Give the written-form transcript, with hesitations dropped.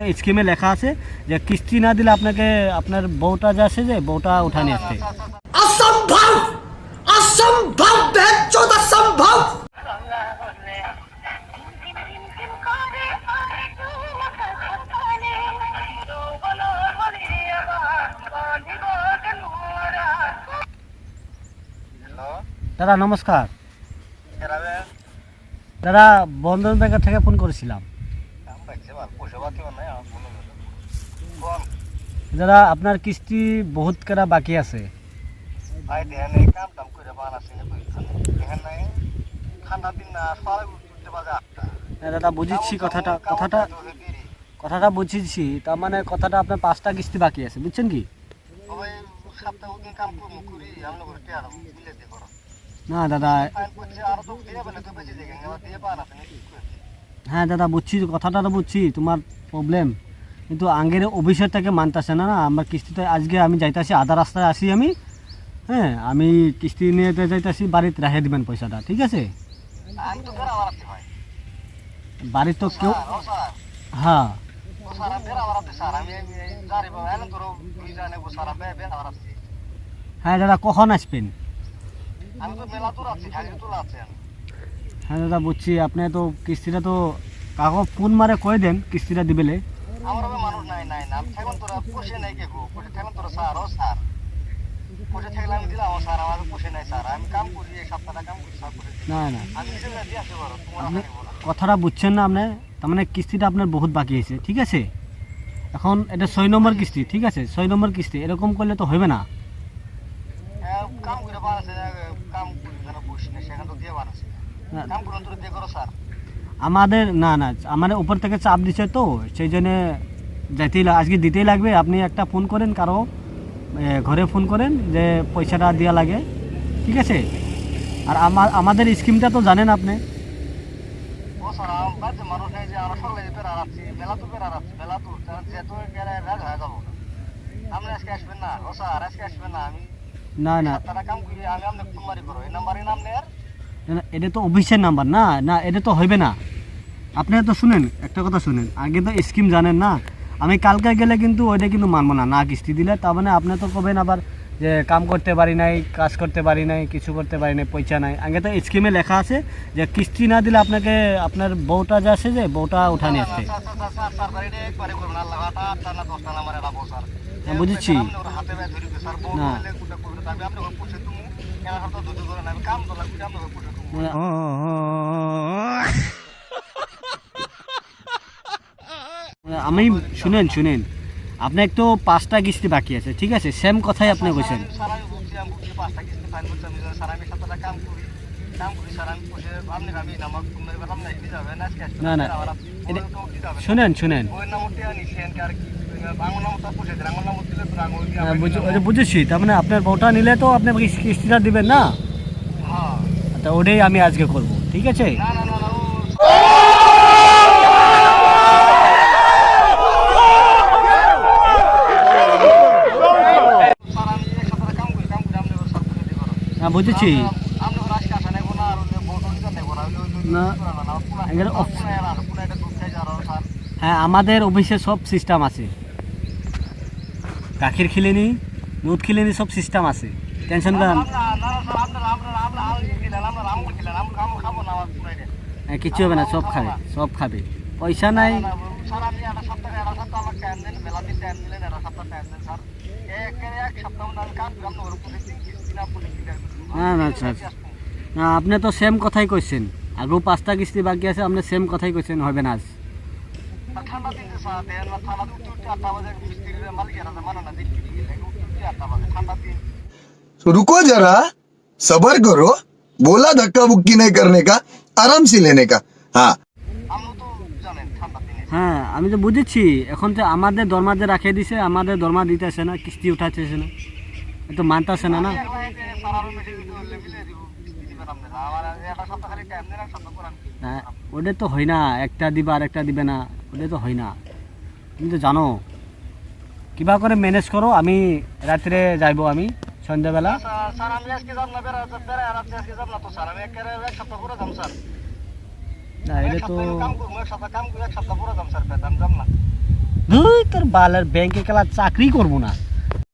স্কিমে লেখা আছে যে কিস্তি না দিলে আপনাকে আপনার বউটা যে আছে যে বউটা উঠা নিয়ে আসতে। असंभव असंभव बेचौद असंभव। দাদা নমস্কার। দাদা বন্ধন ব্যাংকের থেকে ফোন করেছিলাম। দাদা আপনার কিস্তি বহুত কেরা বাকি আছে। দাদা বুঝেছি কথাটা বুঝেছি, তার মানে কথাটা আপনার 5টা কিস্তি বাকি আছে, বুঝছেন কি? না দাদা, হ্যাঁ দাদা বুঝছি, কথাটা তো বুঝছি তোমার প্রবলেম, কিন্তু আঙ্গের অফিসের থেকে মানতেছে না। আমার কিস্তিতে আজকে আমি যাইতেছি, আধা রাস্তায় আসি আমি, হ্যাঁ আমি কিস্তি নিয়ে যাইতেছি, বাড়িতে রেখে দিবেন পয়সাটা, ঠিক আছে? বাড়ির তো কেউ, হ্যাঁ হ্যাঁ দাদা কখন আসবেন? হ্যাঁ দাদা বুঝছি, আপনি তো কিস্তিটা তো কাকো ফোন মারে কয়ে দেন কিস্তিটা দিবেলে। না না আপনি কথাটা বুঝছেন না, আপনি তার মানে কিস্তিটা আপনার বহুত বাকি আছে, ঠিক আছে? এখন এটা 6 নম্বর কিস্তি, ঠিক আছে? 6 নম্বর কিস্তি, এরকম করলে তো হবে না। আমাদের না না আমাদের উপর থেকে চাপ দিচ্ছে তো, সেই জন্য আজকে দিতেই লাগবে। আপনি একটা ফোন করেন কারো ঘরে, ফোন করেন যে পয়সাটা দেওয়া লাগে, ঠিক আছে? আর আমাদের স্কিমটা তো জানেন আপনি। না না এটা তো অফিসের নাম্বার না, না এটা তো হইবে না। আপনি তো শুনেন, একটা কথা শুনেন, আগে তো স্কিম জানেন না। আমি কালকে গেলে কিন্তু ওইটা কিন্তু মানবো না, না কিস্তি দিলে। তার মানে আপনি তো কবেন আবার যে কাম করতে পারি নাই, কাজ করতে পারি নাই, কিছু করতে পারি নাই, পয়সা নাই। আগে তো স্কিমে লেখা আছে যে কিস্তি না দিলে আপনাকে আপনার বউটা যে আছে যে বউটা উঠা নিয়ে আসতে। বুঝেছি না, আমি শুনেন আপনি একটু 5টা কিস্তি বাকি আছে, ঠিক আছে? সেম কথাই আপনি কইছেন। না না শুনেন বুঝেছি, তার মানে আপনার বউটা নিলে তো আপনি কিস্তিটা দিবেন না, তা ওটাই আমি আজকে করব, ঠিক আছে? হ্যাঁ বুঝেছি না, হ্যাঁ আমাদের অফিসে সব সিস্টেম আছে, গাখির খিলেনি, দুধ খিলেনি, সব সিস্টেম আছে, টেনশন করেন। হ্যাঁ কিচ্ছু হবে না, সব খাবে, পয়সা নাই। না না স্যার, না আপনি তো সেম কথাই কইছেন, আগেও 5টা কিস্তি বাকি আছে, আপনি সেম কথাই কইছেন, হবে না আজ। तो रुको जरा, सबर करो, बोला धक्का बुक्की नहीं करने का, आराम से लेने का। हाँ হ্যাঁ আমি তো বুঝেছি, এখন তো আমাদের দরমাতে রাখিয়ে দিছে, আমাদের দরমা দিতেছে না, কিস্তি উঠাতেছে না, তো মানতেছে না। না ওটা তো হয় না, একটা দিবা আর একটা দিবে না, ওটা তো হয় না। তুমি তো জানো কিবা করে ম্যানেজ করো, আমি রাত্রে যাইবো, আমি সন্ধ্যাবেলা। না এটা তো ধুই তোর বালের ব্যাংকে খেলা চাকরি করবো না